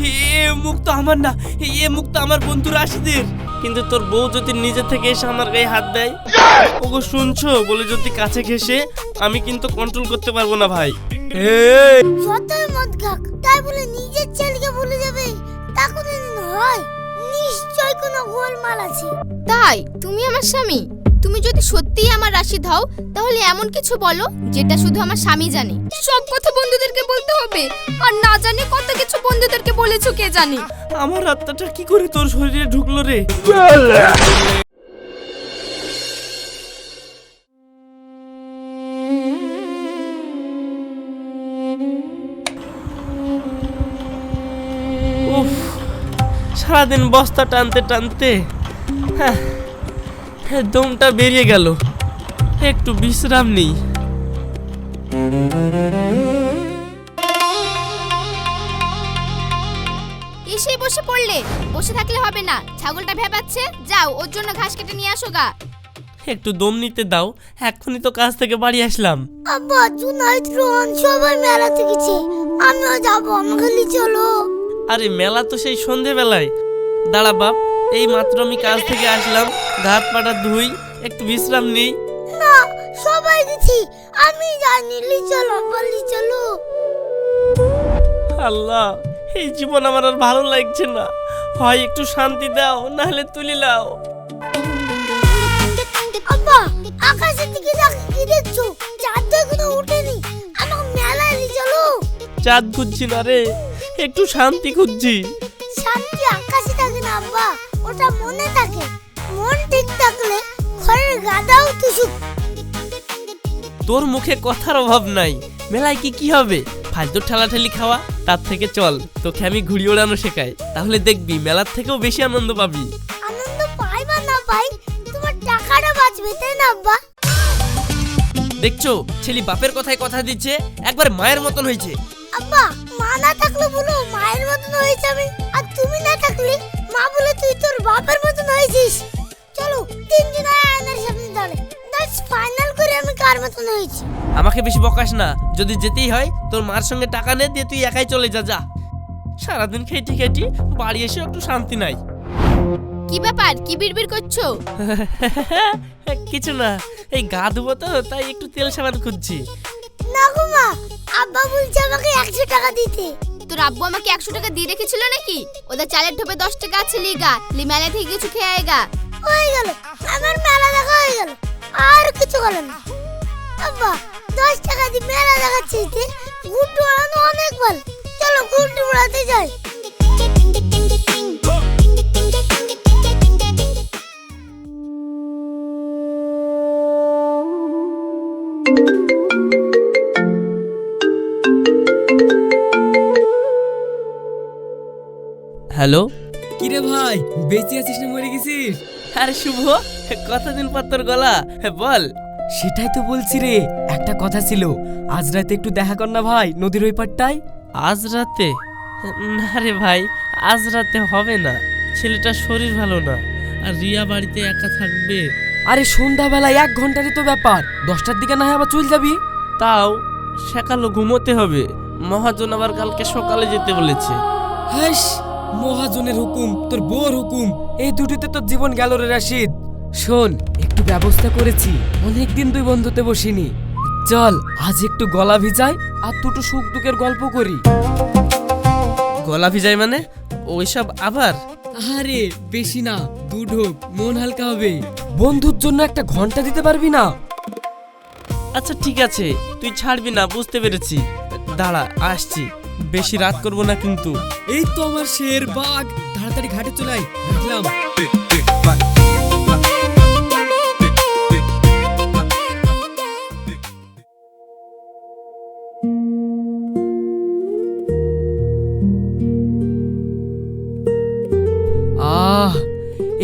এ মুখ তো আমার না, এ মুখ তো আমার বন্ধু রাশিদের। কিন্তু তোর বউ যদি নিজে থেকে এসে আমার গায়ে হাত দেয়, ওগো শুনছো বলে যদি কাছে ঘেসে, আমি কিন্তু কন্ট্রোল করতে পারবো না ভাই। যতই মদ খাক তাই বলে নিজের ছেলেকে ভুলে যাবে তা কোনোদিন হয়? নিশ্চয় কোনো গোলমাল আছে। তাই তুমি আমার স্বামী? তুমি যদি সত্যিই আমার রাশিদ হও তাহলে এমন কিছু বলো যেটা শুধু আমার স্বামী জানে। সব কথা বন্ধুদেরকে বলতে হবে, আর না জানি কত কিছু বন্ধুদেরকে বলেছো কে জানে। আমার আত্মাটা কি করে তোর শরীরে ঢুকলো রে? উফ, সারাদিন বস্তা টানতে টানতে হ্যাঁ, দমটা বেরিয়ে গেল। একটু বিশ্রাম নেই। এসেই বসে পড়লে, বসে থাকলে হবে না। ছাগলটা ভেবাচ্ছে, যাও ওর জন্য ঘাস কেটে নিয়ে আসো গা। একটু দম নিতে দাও, এক্ষুনি তো কাজ থেকে বাড়ি আসলাম। আব্বা জুনাইদ রোহন সবাই মেলাতে গেছে, আমিও যাবো, আমাকে নিয়ে চলো। আরে মেলা তো সেই সন্ধেবেলায়। দাঁড়া বাপ, এই মাত্র আমি কাজ থেকে আসলাম, হাত পাটা ধুই, একটু বিশ্রাম নেই। না সবাই গেছি, আমি জানি, নিয়ে চলো আব্বা, নিয়ে চলো। আল্লাহ, এই জীবন আমার আর ভালো লাগছে না। হয় একটু শান্তি দাও, নাহলে তুলি লাও। আব্বা আকাশের দিকে তাকিয়ে কি দেখছো? চাঁদ তো এখনো ওঠেনি, আমাকে মেলায় নিয়ে চলো। চাঁদ খুঁজছি না রে, একটু শান্তি খুঁজছি। শান্তি আকাশে থাকে না আব্বা, ওটা মনে থাকে। মন ঠিক থাকলে ঘরের গাদাও তুসুক। তোর মুখে কথার অভাব নাই। মেলায় কি কি হবে? ফালতু ঠেলাঠেলি খাওয়া? তার থেকে চল তোকে আমি ঘুড়ি ওড়ানো শেখাই, তাহলে দেখবি মেলার থেকেও বেশি আনন্দ পাবি। আনন্দ পাই বা না পাই, তোমার টাকাটা বাঁচবে তাই না আব্বা? দেখছো ছেলে বাপের কথায় কথা দিচ্ছে, একবার মায়ের মতন হয়েছে। আব্বা মা না থাকলে বলো মায়ের মতন হয়েছে আমি, আর তুমি না থাকলে মা বলে তুই তোর বাপের মতন হয়েছিস। চলো তিনজন আয়নার সামনে দাঁড়াই, দ্যাটস ফাইনাল করে আমি কার মতন হয়েছি। আমাকে বেশি বকাস না, যদি যেতেই হয় তোর মার সঙ্গে টাকা নে, দিয়ে তুই একাই চলে যা। যা, সারাদিন খেটি খেটি বাড়ি এসে একটু শান্তি নাই। কি ব্যাপার, কি বিড়বিড় করছো? কিছু না, এই গা ধুবো তো তাই একটু তেল সাবান খুঁজছি। না গো মা, আব্বা বলছে আমাকে 100 টাকা দিতে। তোর আব্বু আমাকে 100 টাকা দিয়ে রেখেছিল নাকি? ওদের চালের ঢোপে 10 টাকা আছে, লিগা লি মেলা থেকে কিছু খেয়ে আয়গা। হয়ে গেল, আমার মেলা দেখা হয়ে গেল, আর কিছু হলো না। আব্বা 10 টাকা দিয়ে মেলা দেখাচ্ছে, গুড্ডু উড়ানো অনেক ভালো। চলো গুড্ডু উড়াতে যাই। হ্যালো, কিরে ভাই, বেঁচে আছিস না মরে গেছিস? আরে শুভ, কতদিন পর তোর গলা, বল। সেটাই তো বলছি রে, একটা কথা ছিল, আজ রাতে একটু দেখা কর না ভাই, নদীর ওই পাড়টায়। আজ রাতে? না রে ভাই, আজ রাতে হবে না, ছেলেটার শরীর ভালো না, আর রিয়া বাড়িতে একা থাকবে। আরে সন্ধ্যাবেলায় 1 ঘন্টারই তো ব্যাপার, 10টার দিকে না হয় আবার চল যাবি। তাও সকালে ঘুমোতে হবে, মহাজন আবার কালকে সকালে যেতে বলেছে। হাস, মহাজনের হুকুম তোর বউর হুকুম, এই দুটিতে তোর জীবন গেল রে রাশিদ। শোন, একটু ব্যবস্থা করেছি, অনেকদিন দুই বন্ধুতে বসিনি, চল আজ একটু গলা ভিজাই আর দুটো সুখ দুঃখের গল্প করি। গলা ভিজাই মানে? ওইসব আবার? আরে বেশি না, দু ঢোক, মন হালকা হবে। বন্ধুর জন্য একটা ঘন্টা দিতে পারবি না? আচ্ছা ঠিক আছে, তুই ছাড়বি না, বুঝতে পেরেছি। দাঁড়া আসছি, বেশি রাত করব না কিন্তু। এই তো আমার শের বাঘ, তাড়াতাড়ি ঘাটে চলে আয়, রাখলাম। আহ,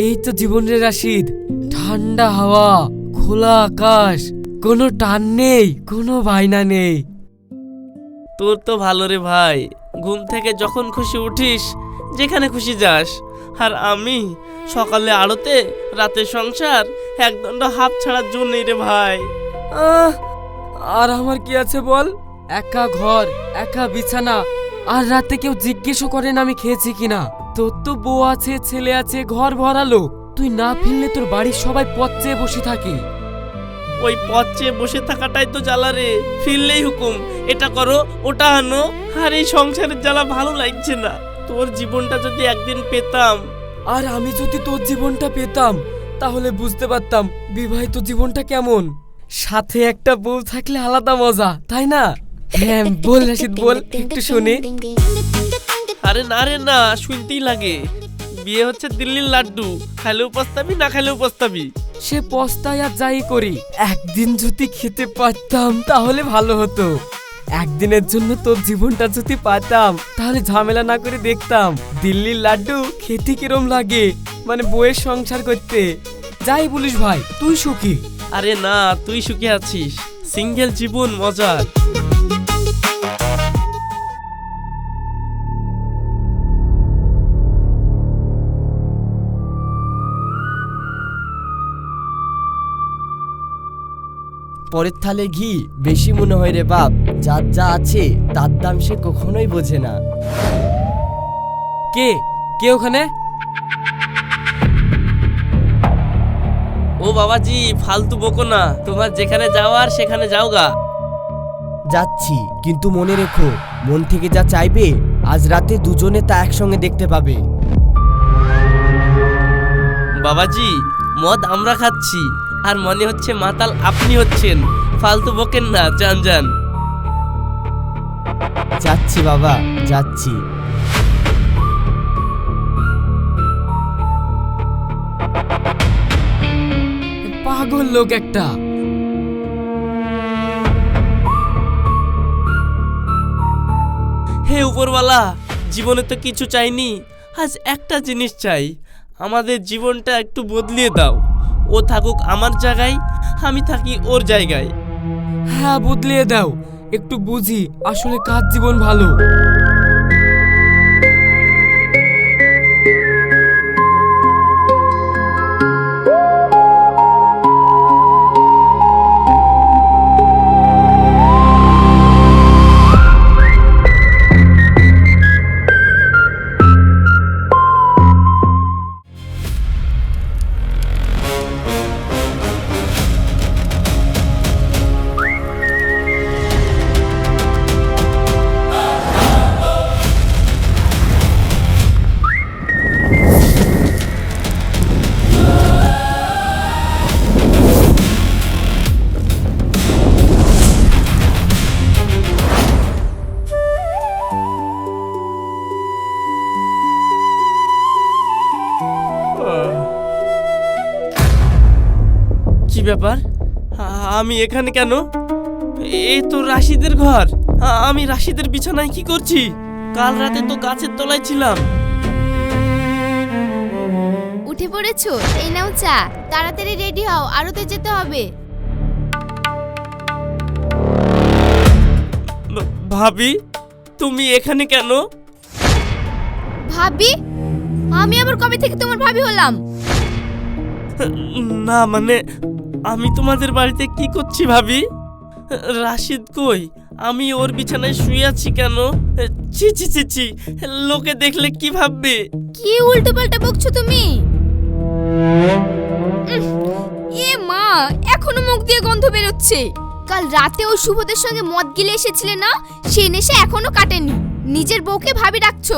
এই তো জীবনের রাশিদ, ঠান্ডা হাওয়া, খোলা আকাশ, কোনো টান নেই, কোনো বায়না নেই। তোর তো ভালো রে ভাই, ঘুম থেকে যখন খুশি উঠিস, যেখানে খুশি যাস। আর আমি সকালে আড়তে, রাতে সংসার, একদণ্ড হাফ ছাড়ার জন্য রে ভাই। আর আমার কি আছে বল, একা ঘর, একা বিছানা, আর রাতে কেউ জিজ্ঞেসও করে না আমি খেয়েছি কিনা। তোর তো বউ আছে, ছেলে আছে, ঘর ভরা লোক। তুই না ফিরলে তোর বাড়ির সবাই পথ চেয়ে বসে থাকে। ওই পথ চেয়ে বসে থাকাটাই তো জ্বালা রে। ফিরলেই হুকুম, এটা করো ওটা আনো। আর এই সংসারের জ্বালা ভালো লাগছে না। তোর জীবনটা যদি একদিন পেতাম। আর আমি যদি তোর জীবনটা পেতাম তাহলে বুঝতে পারতাম বিবাহিত জীবনটা কেমন। সাথে একটা বউ থাকলে আলাদা মজা, তাই না? হ্যাঁ বল রাশিদ, বল একটু শুনি। আরে না রে না, শুনতেই লাগে। বিয়ে হচ্ছে দিল্লির লাড্ডু, খাইলেও পস্তাবি না খাইলেও পস্তাবি। সে পস্তায় আর যাই করি, একদিন যদি খেতে পারতাম তাহলে ভালো হতো। একদিনের জন্য তোর জীবনটা যদি পাতাম তাহলে ঝামেলা না করে দেখতাম দিল্লির লাড্ডু খেতে কিরম লাগে, মানে বউয়ের সংসার করতে। যাই বলিস ভাই, তুই সুখী। আরে না, তুই সুখে আছিস। সিঙ্গেল জীবন মজার। পরের থালে ঘি বেশি মনে হয় রে বাপ। যার যা আছে তার দাম সে কখনোই বোঝে না। কে কে ওখানে? ও বাবাজি, ফালতু বকো না। তোমার যেখানে যাওয়ার সেখানে যাও গা। যাচ্ছি, কিন্তু মনে রেখো, মন থেকে যা চাইবে আজ রাতে দুজনে তা একসঙ্গে দেখতে পাবে। বাবাজি, মদ আমরা খাচ্ছি আর মনে হচ্ছে মাতাল আপনি হচ্ছেন। ফালতু বকেন না, যান যান। যাচ্ছি বাবা, যাচ্ছি। পাগল লোক একটা। হে উপরওয়ালা, জীবনে তো কিছু চাইনি, আজ একটা জিনিস চাই। আমাদের জীবনটা একটু বদলিয়ে দাও। ও থাকুক আমার জায়গায়, আমি থাকি ওর জায়গায়। হ্যাঁ বদলিয়ে দাও, একটু বুঝি আসলে কার জীবন ভালো। কি ব্যাপার? আমি এখানে কেন? এই তো রাশিদের ঘর। আমি রাশিদের বিছানায় কি করছি? কাল রাতে তো গাছের তলায় ছিলাম। উঠে পড়েছো? এই নাও চা। তাড়াতাড়ি রেডি হও, আরতে যেতে হবে। ভাবি, তুমি এখানে কেন? ভাবি? আমি আবার কবে থেকে তোমার ভাবি হলাম? না মানে, আমি তোমাদের বাড়িতে কি করছি ভাবি? রাশিদ কই? আমি ওর বিছানায় শুয়ে আছি কেন? ছি ছি ছি ছি, লোকে দেখলে কি ভাববে? কি উল্টো পাল্টা বকছো তুমি? এ মা, এখনো মুখ দিয়ে গন্ধ বেরোচ্ছে। কাল রাতে ওই শুভদের সঙ্গে মদ গিলে এসেছিলে না, সেই নেশা এখনো কাটেনি। নিজের বউকে ভাবি ডাকছো?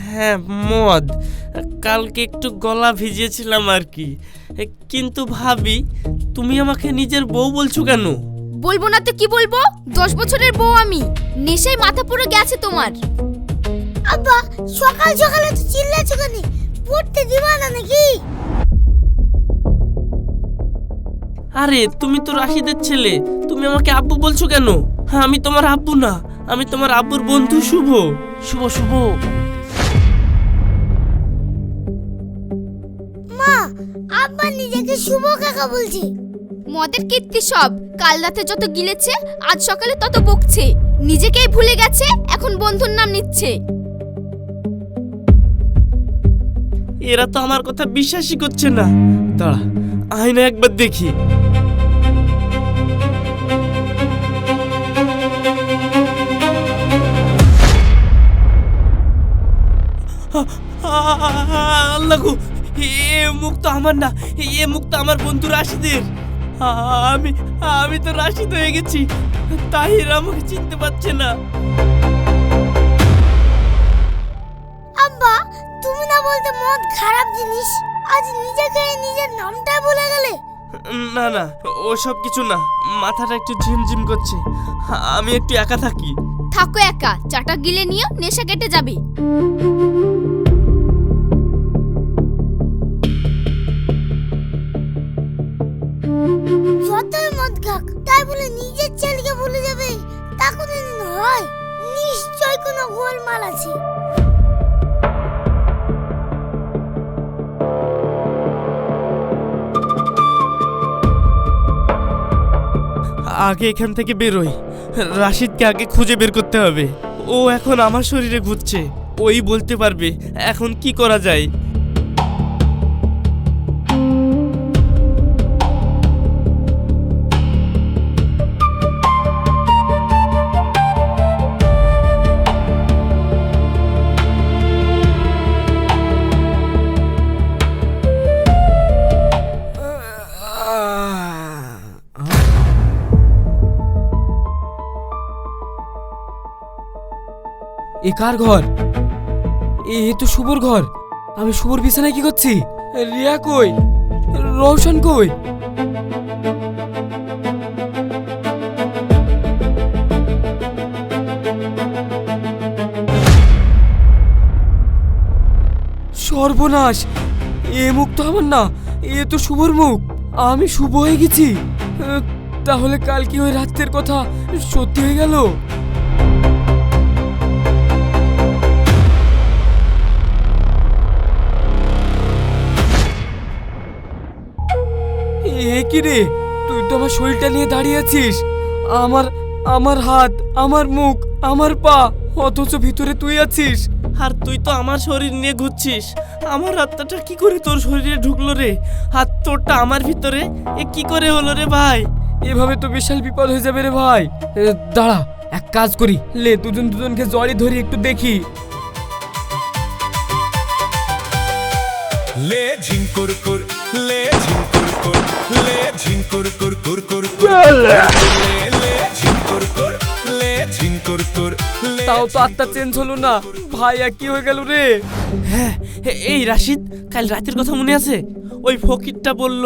হ্যাঁ মদ, কালকে একটু গলা ভিজিয়েছিলাম আর কি। কিন্তু ভাবি, তুমি আমাকে নিজের বউ বলছো কেন? বলবো না তো কি বলবো? 10 বছরের বউ আমি। নেশায় মাথা পুরো গেছে তোমার। আব্বা, সকাল সকালে তো চিল্লাছো কেন? পড়তে দিবা না নাকি? আরে তুমি তো রাশিদের ছেলে, তুমি আমাকে আব্বু বলছো কেন? হ্যাঁ, আমি তোমার আব্বু না, আমি তোমার আব্বুর বন্ধু শুভ। শুভ শুভ। মা, আব্বা নিজেকে শুভ কাকা বলছি। মদের কীর্তি সব। কাল রাতে যত গিলেছে, আজ সকালে তত বকছে। নিজেকেই ভুলে গেছে, এখন বন্ধুর নাম নিচ্ছে। এরা তো আমার কথা বিশ্বাসই করছে না। দাঁড়া, আয়না একবার দেখি। আল্লাহ গো, এ মুখ তো আমার না, এ মুখ তো আমার বন্ধু রাশিদের। আমি আমি তো রাশিদ হয়ে গেছি, তাহির আমাকে চিনতে পারছে না। আব্বা, তুমি না বলতে মদ খারাপ জিনিস, আজ নিজেকে নিজের নামটা ভুলে গেলে। না না, ওসব কিছু না, মাথাটা একটু ঝিমঝিম করছে, আমি একটু একা থাকি। থাকো একা, চাটা গিলে নিয়ে নেশা কেটে যাবে। যতই মদ খাক তাই বলে নিজের ছেলেকে ভুলে যাবে, তা কোনোদিন হয়? নিশ্চয় কোনো গোলমাল আছে। আগে এখান থেকে বেরোই, রাশিদকে আগে খুঁজে বের করতে হবে। ও এখন আমার শরীরে ঘুরছে, ওই বলতে পারবে এখন কি করা যায়। এ কার ঘর? এ তো শুভর ঘর। আমি শুভর বিছানায় কি করছি? রিয়া কই? রওশন কই? সর্বনাশ, এ মুখ তো আমার না, এ তো শুভর মুখ। আমি শুভ হয়ে গেছি। তাহলে কাল কি ওই রাতের কথা সত্যি হয়ে গেল? এ কি রে, তুই তো আমার শরীরটা নিয়ে দাঁড়িয়ে আছিস। আমার আমার হাত, আমার মুখ, আমার পা, অথচ ভিতরে তুই আছিস। আর তুই তো আমার শরীর নিয়ে ঘুরছিস, আমার আত্মাটা কি করে তোর শরীরে ঢুকলো রে? আর তোরটা আমার ভিতরে এ কি করে হলো রে ভাই? এভাবে তো বিশাল বিপদ হয়ে যাবে রে ভাই। দাঁড়া, এক কাজ করি, লে দুজন দুজনকে জড়ি ধরি একটু দেখি। ले झिंकुर कुर ले झिंकुर कुर ले झिंकुर कुर कुर कुर ले ले झिंकुर कुर ले झिंकुर कुर ले তাও তো আত্মা চেঞ্জ হলো না ভাই, আর কি হয়ে গেল রে? হ্যাঁ, এই রাশিদ, কাল রাতের কথা মনে আছে? ওই ফকিরটা বলল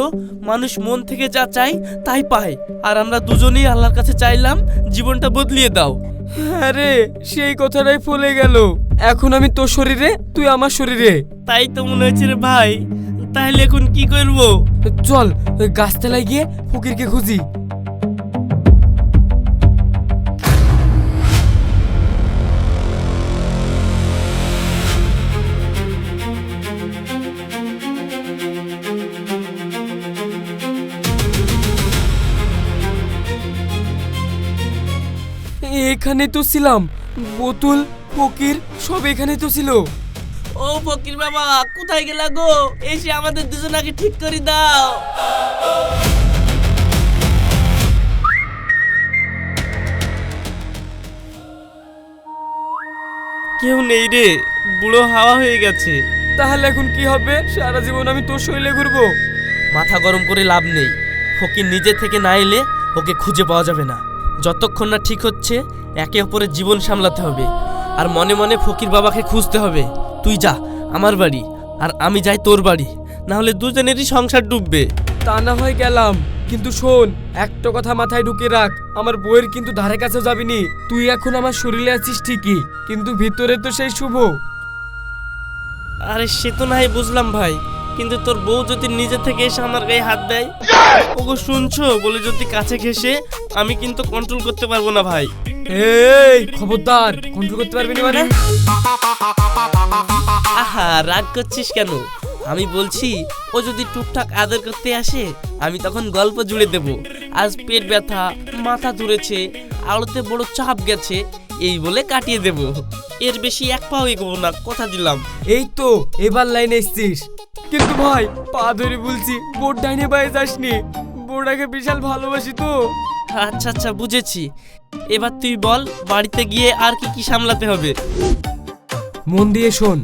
মানুষ মন থেকে যা চায় তাই পায়, আর আমরা দুজনেই আল্লাহর কাছে চাইলাম জীবনটা বদলিয়ে দাও। হ্যাঁ রে, সেই কথাটাই ফলে গেল। এখন আমি তোর শরীরে, তুই আমার শরীরে। তাই তো মনে হয়েছে রে ভাই। তাহলে এখন কি করব? চল ওই গাছতলায় গিয়ে ফকিরকে খুঁজি। এখানে তো ছিলাম, বোতল ফকির সব এখানে তো ছিল। ও ফকির বাবা, কোথায় গেলা গো? এসে আমাদের দুজনাকে ঠিক করে দাও। কেউ নেই রে, বুড়ো হাওয়া হয়ে গেছে। তাহলে এখন কি হবে? সারা জীবন আমি তোর শরীরে ঘুরবো? মাথা গরম করে লাভ নেই, ফকির নিজে থেকে না এলে ওকে খুঁজে পাওয়া যাবে না। যতক্ষণ না ঠিক হচ্ছে একে অপরের জীবন সামলাতে হবে, আর মনে মনে ফকির বাবাকে খুঁজতে হবে। তুই যা আমার বাড়ি, আর আমি যাই তোর বাড়ি, না হলে দুজনেরই সংসার ডুববে। তা না হয় গেলাম, কিন্তু শোন, একটা কথা মাথায় ঢুকে রাখ, আমার বউয়ের কিন্তু ধারে কাছে যাবিনি। তুই এখন আমার শরীরে আছিস ঠিকই, কিন্তু ভিতরে তো সেই শুভ। আরে সে তো নাই বুঝলাম ভাই, কিন্তু তোর বউ যদি নিজে থেকে এসে আমার গায়ে হাত দেয়, ওগো শুনছো বলে যদি কাছে ঘেসে, আমি কিন্তু কন্ট্রোল করতে পারবো না ভাই। এই খবরদার, কন্ট্রোল করতে পারবি না মানে? আহা, রাগ করছিস কেন? আমি বলছি ও যদি টুকটাক আদর করতে আসে, আমি তখন গল্প জুড়ে দেব। আজ পেট ব্যথা, মাথা ধরেছে, আলোতে বড় চাপ গেছে, এই বলে কাটিয়ে দেব। এর বেশি এক পাও এগোবো না, কথা দিলাম। এই তো এবার লাইনে এসছিস। কিন্তু ভাই পা ধরে বলছি, বোর্ড ডাইনে বাইরে যাসনি, বোর্ডাকে বিশাল ভালোবাসি তো। আচ্ছা আচ্ছা, বুঝেছি। এবার তুই বল বাড়িতে গিয়ে আর কি কি সামলাতে হবে। মন দিয়ে শোন,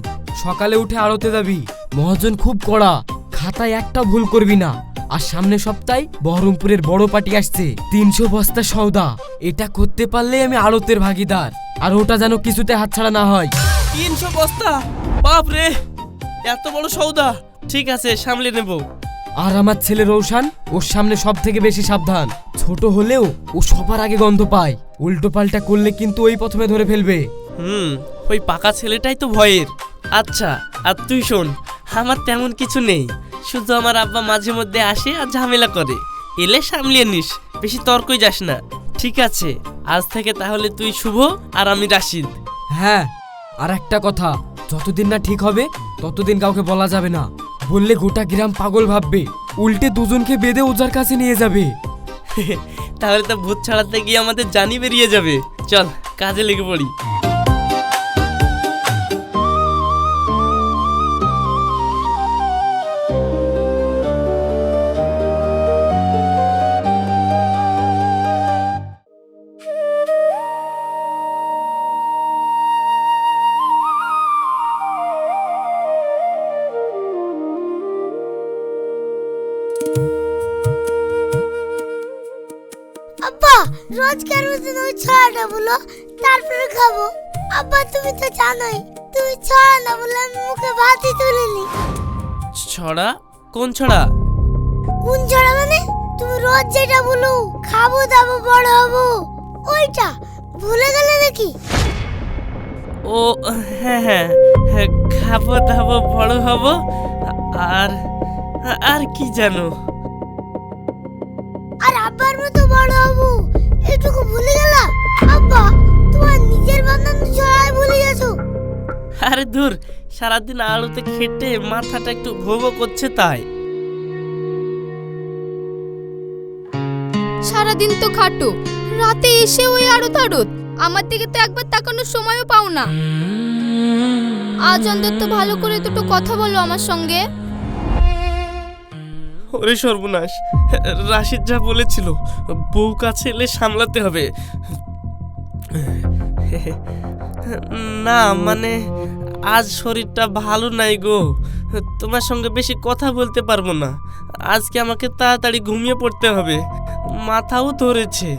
সকালে উঠে আড়তে যাবি। মহাজন খুব কড়া, খাতায় একটা ভুল করবি না। আর সামনে সপ্তাহে বহরমপুরের বড় পার্টি আসছে, 300 বস্তা সওদা। এটা করতে পারলে আমি আড়তের ভাগিদার, আর ওটা যেন কিছুতে হাতছাড়া না হয়। 300 বস্তা? বাপ রে, এত বড় সওদা! ঠিক আছে, সামলে নেব। আর আমার ছেলে রৌশান ওর সামনে সব থেকে বেশি সাবধান। ছোট হলেও ও সবার আগে গন্ধ পায়, উল্টো পাল্টা করলে কিন্তু ওই প্রথমে ধরে ফেলবে। ওই পাকা ছেলেটাই তো ভয়ের। আচ্ছা, আর তুই শোন, আমার তেমন কিছু নেই, শুধু আমার আব্বা মাঝে মধ্যে আসে আর ঝামেলা করে। এলে সামলিয়ে নিস, বেশি তর্কই যাস না। ঠিক আছে, আজ থেকে তাহলে তুই শুভ আর আমি রাশিদ। হ্যাঁ, আর একটা কথা, যতদিন না ঠিক হবে ততদিন কাউকে বলা যাবে না। বললে গোটা গ্রাম পাগল ভাববে, উল্টে দুজনকে বেঁধে ওজার কাছে নিয়ে যাবে। তাহলে তো ভূত ছাড়াতে গিয়ে আমাদের জানি বেরিয়ে যাবে। চল, কাজে লেগে পড়ি। আব্বা, রোজকার মতন ওই ছড়াটা বলো, তারপরে খাবো। আব্বা, তুমি তো জানোই, তুমি ছড়া না বলে আমি মুখে ভাতই তুলিনি। ছড়া? কোন ছড়া? কোন ছড়া মানে? তুমি রোজ যেটা বলো, খাবো দাবো বড় হবো, ওইটা ভুলে গেলে নাকি? ও হ্যাঁ হ্যাঁ হ্যাঁ, খাবো দাবো বড় হব, আর আর কি জানো? আর আব্বার মতো বড় হবো, এটুকু ভুলে গেলা? আব্বা, তোমার নিজের বানানো ছড়াই ভুলে গেছো? আরে দূর, সারাদিন আলোতে খেটে মাথাটা একটু ভোগো করছে তাই। সারাদিন তো খাটো, রাতে এসে ওই আড়ত আড়ত। আমার দিকে তো একবার তাকানোর সময়ও পাও না। আজ অন্তত ভালো করে দুটো কথা বলো আমার সঙ্গে। ওরে সর্বনাশ, রাশিদ যা বলেছিল, বউ কাছে এলে সামলাতে হবে। না মানে, আজ শরীরটা ভালো নাই গো, তোমার সঙ্গে বেশি কথা বলতে পারবো না। আজকে আমাকে তাড়াতাড়ি ঘুমিয়ে পড়তে হবে, মাথাও ধরেছে।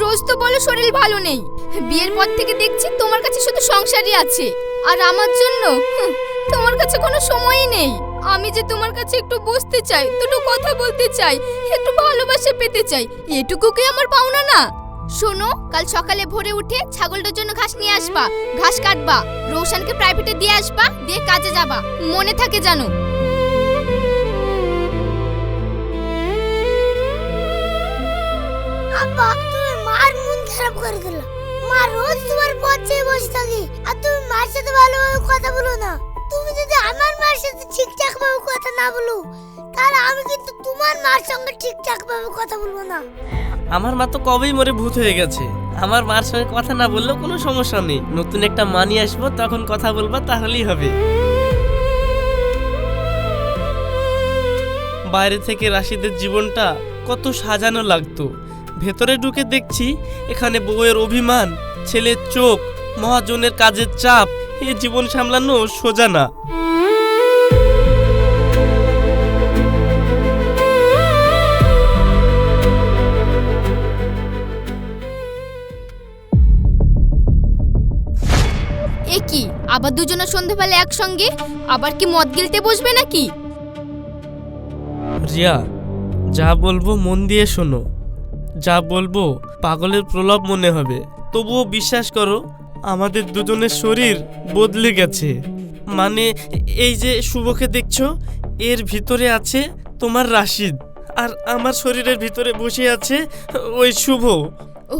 রোজ তো বলো শরীর ভালো নেই, বিয়ের পর থেকে দেখছি তোমার কাছে শুধু সংসারই আছে, আর আমার জন্য তোমার কাছে কোনো সময়ই নেই। আমি যে তোমার কাছে একটু বসতে চাই, দুটো কথা বলতে চাই, একটু ভালোবাসা পেতে চাই, এটুকু কি আমার পাওনা না? শোনো, কাল সকালে ভোরে উঠে ছাগলটার জন্য ঘাস নিয়ে আসবা, ঘাস কাটবা, রৌশানকে প্রাইভেটে দিয়ে আসবা, দিয়ে কাজে যাবা, মনে থাকে জানো। আব্বা, তুমি মার মন খারাপ করে দিলা। মা রোজ তোমার পথ চেয়ে বসে থাকে, আর তুমি মার সাথে ভালোভাবে কথা বলো না। তুমি যদি আমার মার সাথে ঠিকঠাক ভাবে কথা না বলো, তাহলে আমি কিন্তু তোমার মার সঙ্গে ঠিকঠাক ভাবে কথা বলবো না। আমার মা তো কবেই মরে ভূত হয়ে গেছে, আমার মার সঙ্গে কথা না বললেও কোনো সমস্যা নেই। নতুন একটা মা নিয়ে আসবো, তখন কথা বলবা, তাহলেই হবে। বাইরে থেকে রাশিদের জীবনটা কত সাজানো লাগতো, ভেতরে ঢুকে দেখছি এখানে বউয়ের অভিমান, ছেলের চোখ, মহাজনের কাজের চাপ, এই জীবন সামলানো সোজা না। এ কি, আবার দুজনে সন্ধ্যাবেলা একসঙ্গে? আবার কি মদ গিলতে বসবে নাকি? রিয়া, যা বলবো মন দিয়ে শোনো। যা বলবো পাগলের প্রলাপ মনে হবে, তবুও বিশ্বাস করো, আমাদের দুজনের শরীর বদলে গেছে। মানে, এই যে শুভকে দেখছো, এর ভিতরে আছে তোমার রাশিদ, আর আমার শরীরের ভিতরে বসে আছে ওই শুভ।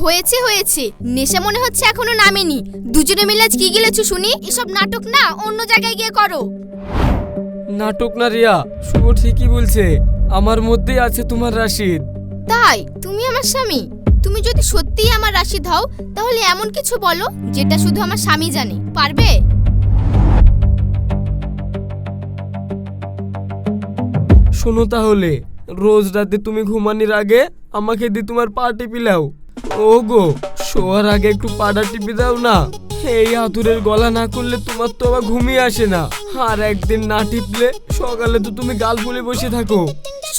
হয়েছে হয়েছে, নেশা মনে হচ্ছে এখনো নামেনি। দুজনে মিলে আজ কি গিলেছো শুনি? এসব নাটক না, অন্য জায়গায় গিয়ে করো। নাটক না রিয়া, শুভ ঠিকই বলছে, আমার মধ্যেই আছে তোমার রাশিদ। তাই তুমি আমার স্বামী? তুমি যদি সত্যিই আমার রাশিদ হও, তাহলে এমন কিছু বলো যেটা শুধু আমার স্বামী জানে, পারবে? শোনো তাহলে, রোজ রাতে তুমি ঘুমানোর আগে আমাকে দিয়ে তোমার পা টিপি লাও। ও গো, শোয়ার আগে একটু পাটা টিপে দাও না। এই আতুরের গলা না করলে তোমার তো আবার ঘুমিয়ে আসে না, আর একদিন না টিপলে সকালে তো তুমি গাল ফুলে বসে থাকো।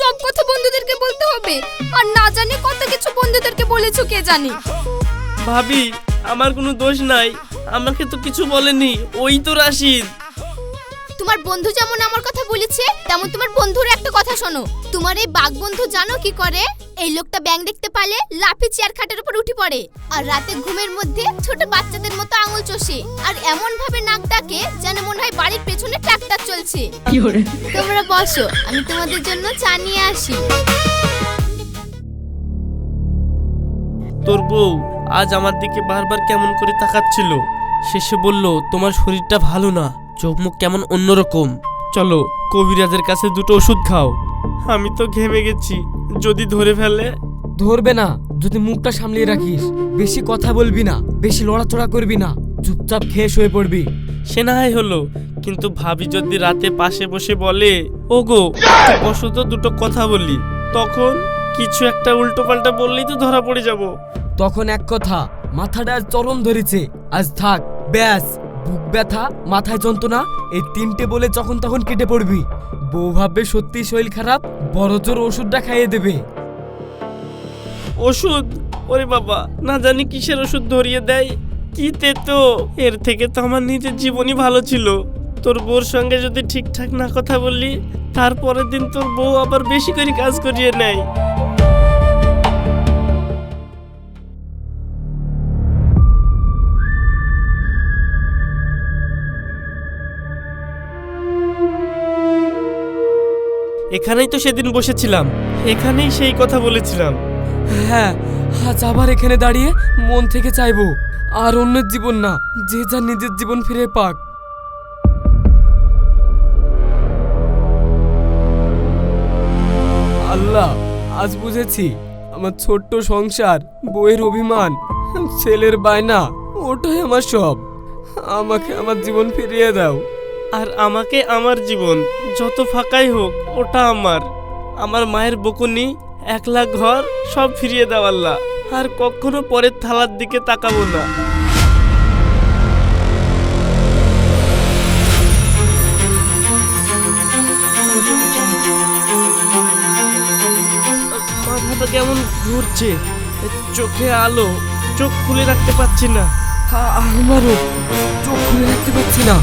সব কথা বন্ধুদেরকে বলতে হবে, আর না জানি কত কিছু বন্ধুদেরকে বলেছো কে জানে। ভাবি আমার কোনো দোষ নাই, আমাকে তো কিছু বলেনি, ওই তো রাশিদ। তোমার বন্ধু যেমন আমার কথা বলেছে, তেমন তোমার বন্ধুর একটা কথা শোনো। তোমার এই বাঘ বন্ধু জানো কি করে? এই লোকটা ব্যাঙ দেখতে পারলে লাফি চেয়ার খাটের উপর উঠে পড়ে, আর রাতে ঘুমের মধ্যে ছোট বাচ্চাদের মতো আঙুল চষে, আর এমন ভাবে নাক ডাকে যেন মনে হয় বাড়ির পেছনে ট্রাক্টর চলছে। তোমরা বসো, আমি তোমাদের জন্য চা নিয়ে আসি। তোর বউ আজ আমার দিকে বারবার কেমন করে তাকাচ্ছিল, শেষে বলল তোমার শরীরটা ভালো না, চোখ মুখ কেমন অন্যরকম, চলো কবিরাজের কাছে দুটো ওষুধ খাও। আমি তো ঘেমে গেছি, যদি ধরে ফেলে। ধরবে না যদি মুখটা সামলিয়ে রাখিস, বেশি কথা বলবি না, বেশি লড়াচড়া করবি না, চুপচাপ খেয়ে শুয়ে পড়বি। সে না হয় হলো, কিন্তু ভাবি যদি রাতে পাশে বসে বলে ওগো বসো তো দুটো কথা বলি, তখন কিছু একটা উল্টো পাল্টা বললেই তো ধরা পড়ে যাব। তখন এক কথা, মাথাটা আজ চরম ধরেছে, আজ থাক ব্যাস। বুক ব্যথা, মাথায় যন্ত্রণা, এই তিনটে বলে যখন তখন কেটে পড়বি। বউ ভাববে সত্যি শরীর খারাপ, বড় জোর ওষুধটা খাইয়ে দেবে। ওষুধ? ওরে বাবা, না জানি কিসের ওষুধ ধরিয়ে দেয়, কি তেতো। এর থেকে তো আমার নিজের জীবনই ভালো ছিল। তোর বউর সঙ্গে যদি ঠিকঠাক না কথা বললি, তারপরের দিন তোর বউ আবার বেশি করে কাজ করিয়ে নেয়। এখানেই তো সেদিন বসেছিলাম, এখানেই সেই কথা বলেছিলাম। হ্যাঁ, আজ আবার এখানে দাঁড়িয়ে মন থেকে চাইবো, আর অন্যের জীবন না, যে যার নিজের জীবন ফিরে পাক। আল্লাহ, আজ বুঝেছি আমার ছোট্ট সংসার, বউয়ের অভিমান, ছেলের বায়না, ওটাই আমার সব। আমাকে আমার জীবন ফিরিয়ে দাও। আর আমাকে আমার জীবন, যত ফাঁকাই হোক ওটা আমার। আমার মায়ের বকুনি, 1 লাখ ঘর সব ফিরিয়ে দাও আল্লাহ, আর কখনো পরের থালার দিকে তাকাবো না। মাথাটা কেমন ঘুরছে, চোখে আলো, চোখ খুলে রাখতে পারছি না। আমারও চোখ খুলে রাখতে পারছি না।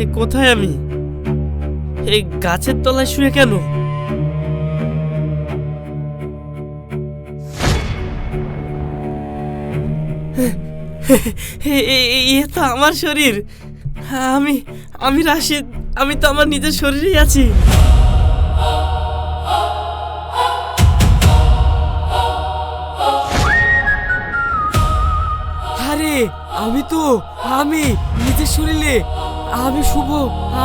এ কোথায় আমি? এই গাছের তলায় শুয়ে কেন? এ তো আমার শরীর। আমি আমি রাশিদ, আমি তো আমার নিজের শরীরেই আছি। আরে আমি নিজের শরীরে, আমি শুভ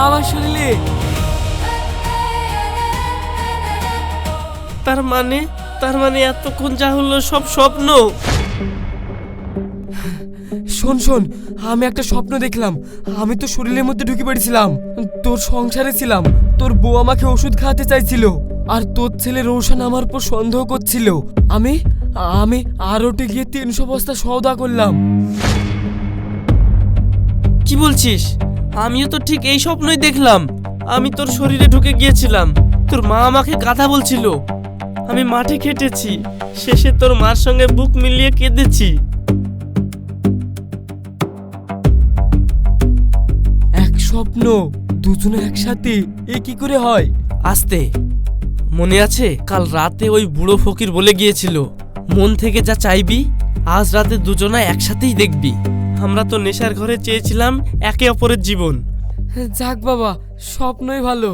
আমার শরীরে। তার মানে এতক্ষণ যা হলো সব স্বপ্ন। শোন, আমি একটা স্বপ্ন দেখলাম। আমি তো শরীরের মধ্যে ঢুকে পড়েছিলাম, তোর সংসারে ছিলাম, তোর বউ আমাকে ওষুধ খাওয়াতে চাইছিল, আর তোর ছেলে রোশন আমার উপর সন্দেহ করছিল। আমি আরোটে গিয়ে 300 বস্তা সওদা করলাম। কি বলছিস? আমিও তো ঠিক এই স্বপ্নই দেখলাম। আমি তোর শরীরে ঢুকে গিয়েছিলাম, তোর মা আমাকে কথা বলছিল, আমি মাঠে খেটেছি, শেষে তোর মার সঙ্গে বুক মিলিয়ে কেঁদেছি। এক স্বপ্ন, দুজনে একসাথে, এ কি করে হয়? আস্তে, মনে আছে কাল রাতে ওই বুড়ো ফকির বলে গিয়েছিল, মন থেকে যা চাইবি আজ রাতে দুজনা একসাথেই দেখবি। আমরা তো নেশার ঘরে চেয়েছিলাম একে অপরের জীবন। যাক বাবা, স্বপ্নই ভালো।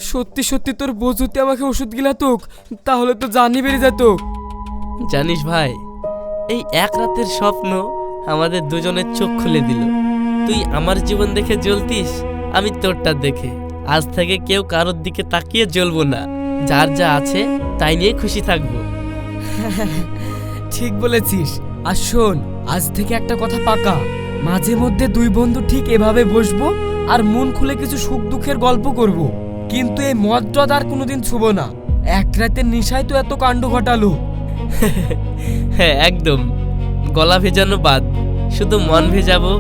সত্যি সত্যি তোর বউ যদি আমাকে ওষুধ গিলাতুক, তাহলে তো জানি বেড়ে যেত। জানিস ভাই, এই এক রাতের স্বপ্ন আমাদের দুজনের চোখ খুলে দিল। তুই আমার জীবন দেখে জ্বলতিস, আমি তোরটা দেখে। আজ থেকে কেউ কারোর দিকে তাকিয়ে জ্বলবো না, যার যা আছে তাই নিয়ে খুশি থাকবো। ঠিক বলেছিস। আর শোন, আজ থেকে একটা কথা পাকা, মাঝে মধ্যে দুই বন্ধু ঠিক এভাবে বসবো আর মন খুলে কিছু সুখ দুঃখের গল্প করব। কিন্তু এই মদটা আর কোনোদিন ছুবো না। এক রাতের নেশায় তো এত কাণ্ড ঘটালো। হ্যাঁ একদম, গলা ভেজানো বাদ, শুধু মন ভেজাবো,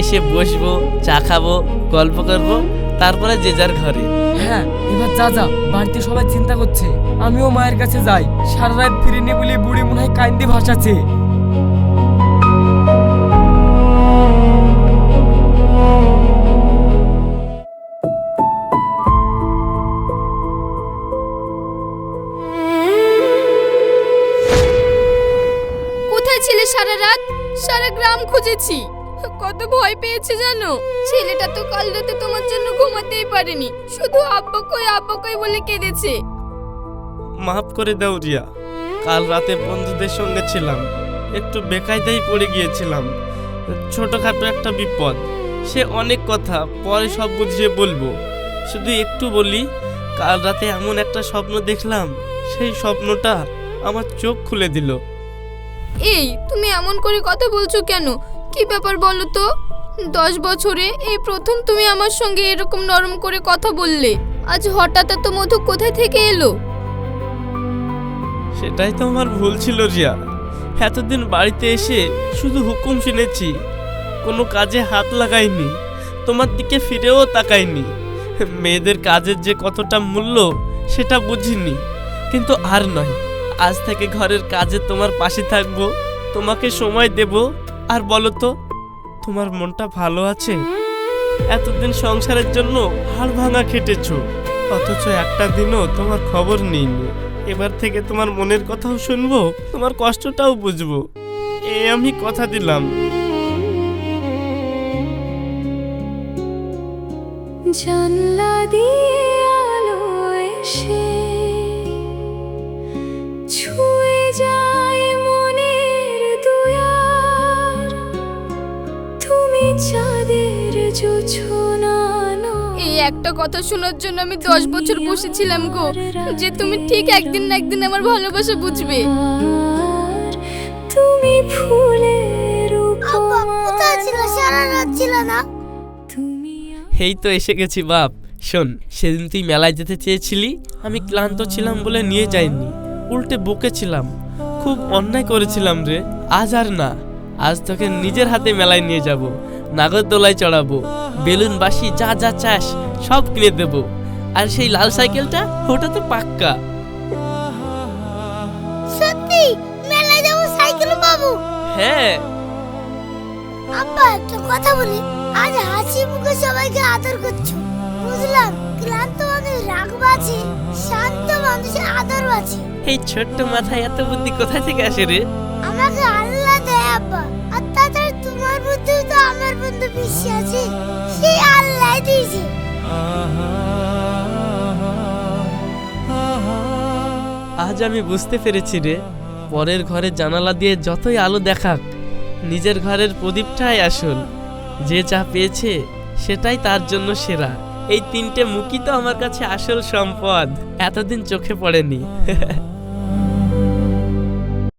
এসে বসবো, চা খাবো, গল্প করবো, তারপরে যে যার ঘরে। হ্যাঁ, এবার যা যা, বাড়িতে সবাই চিন্তা করছে। আমিও মায়ের কাছে যাই, সারা রাত ফিরিনি বলে বুড়ি মনে হয় কাইন্দি ভাসাচ্ছে। কোথায় ছিলে সারা রাত? সারা গ্রাম খুঁজেছি, কত ভয় পেয়েছে জানো। ছেলেটা তো কাল রাতে তোমার জন্য ঘুমাতেই পারেনি, শুধু আব্বা কই বলে কেঁদেছে। মাফ করে দাও রিয়া, কাল রাতে বন্ধুদের সঙ্গে ছিলাম, একটু বেকায়দায় পড়ে গিয়েছিলাম। ছোটখাটো একটা বিপদ, সে অনেক কথা পরে সব বুঝিয়ে বলবো। শুধু একটু বলি, কাল রাতে এমন একটা স্বপ্ন দেখলাম, সেই স্বপ্নটা আমার চোখ খুলে দিল। এই তুমি এমন করে কথা বলছো কেন? কি ব্যাপার বলো তো? 10 বছরে এই প্রথম তুমি আমার সঙ্গে এরকম নরম করে কথা বললে। আজ হঠাৎ এত মধু কোথায় থেকে এলো? সেটাই তো আমার ভুল ছিল রিয়া। এতদিন বাড়িতে এসে শুধু হুকুম শুনেছি, কোনো কাজে হাত লাগাইনি, তোমার দিকে ফিরেও তাকাইনি। মেয়েদের কাজের যে কতটা মূল্য সেটা বুঝিনি। কিন্তু আর নয়, আজ থেকে ঘরের কাজে তোমার পাশে থাকবো, তোমাকে সময় দেব। আর বলো তো, তোমার মনটা ভালো আছে? এতদিন সংসারের জন্য হাড় ভাঙা খেটেছো, অথচ একটা দিনও তোমার খবর নিইনি। এবার থেকে তোমার মনের কথাও শুনবো, তোমার কষ্টটাও বুঝবো, আমি কথা দিলাম। জানলা দিয়ে আলো এসে ছুঁয়ে যায় মনের দুয়ার, তুমি চাঁদের জোছনা। এই একটা কথা শোনার জন্য আমি 10 বছর বসেছিলাম গো, যে তুমি ঠিক একদিন না একদিন আমার ভালোবাসা বুঝবে। তুমি ফুলের আব্বা কোথায় ছিল? সারা রাত ছিল না? এই তো এসে গেছি বাপ। শোন, সেদিন তুই মেলায় যেতে চেয়েছিলি, আমি ক্লান্ত ছিলাম বলে নিয়ে যাইনি, উল্টে বকেছিলাম। খুব অন্যায় করেছিলাম রে। আজ আর না, আজ তোকে নিজের হাতে মেলায় নিয়ে যাব, নাগরদোলায় চড়াবো, বেলুন বাসি যা যা চাস সব কিনে দেবো। আর সেই লাল সাইকেলটা, ওটা তো পাক্কা। সত্যি মেলায় যাবো, সাইকেল পাবো? হ্যাঁ। আব্বা একটা কথা বলি, আজ হাসি মুখে সবাইকে আদর করছো, বুঝলাম ক্লান্ত মানুষ রাগবা আছে, শান্ত মানুষের আদর আছে। এই ছোট্ট মাথায় এত বুদ্ধি কোথায় থেকে আসে রে? আমাকে আল্লাহ দেয় আব্বা। আর তাছাড়া তোমার বুদ্ধি তো আমার বন্ধু বেশি আছে, সেই আল্লাহ দিয়েছে। আজ আমি বুঝতে পেরেছি রে, পরের ঘরে জানালা দিয়ে যতই আলো দেখাক, নিজের ঘরের প্রদীপটাই আসল। যে যা পেয়েছে সেটাই তার জন্য সেরা। এই 3টে মুখই তো আমার কাছে আসল সম্পদ, এতদিন চোখে পড়েনি।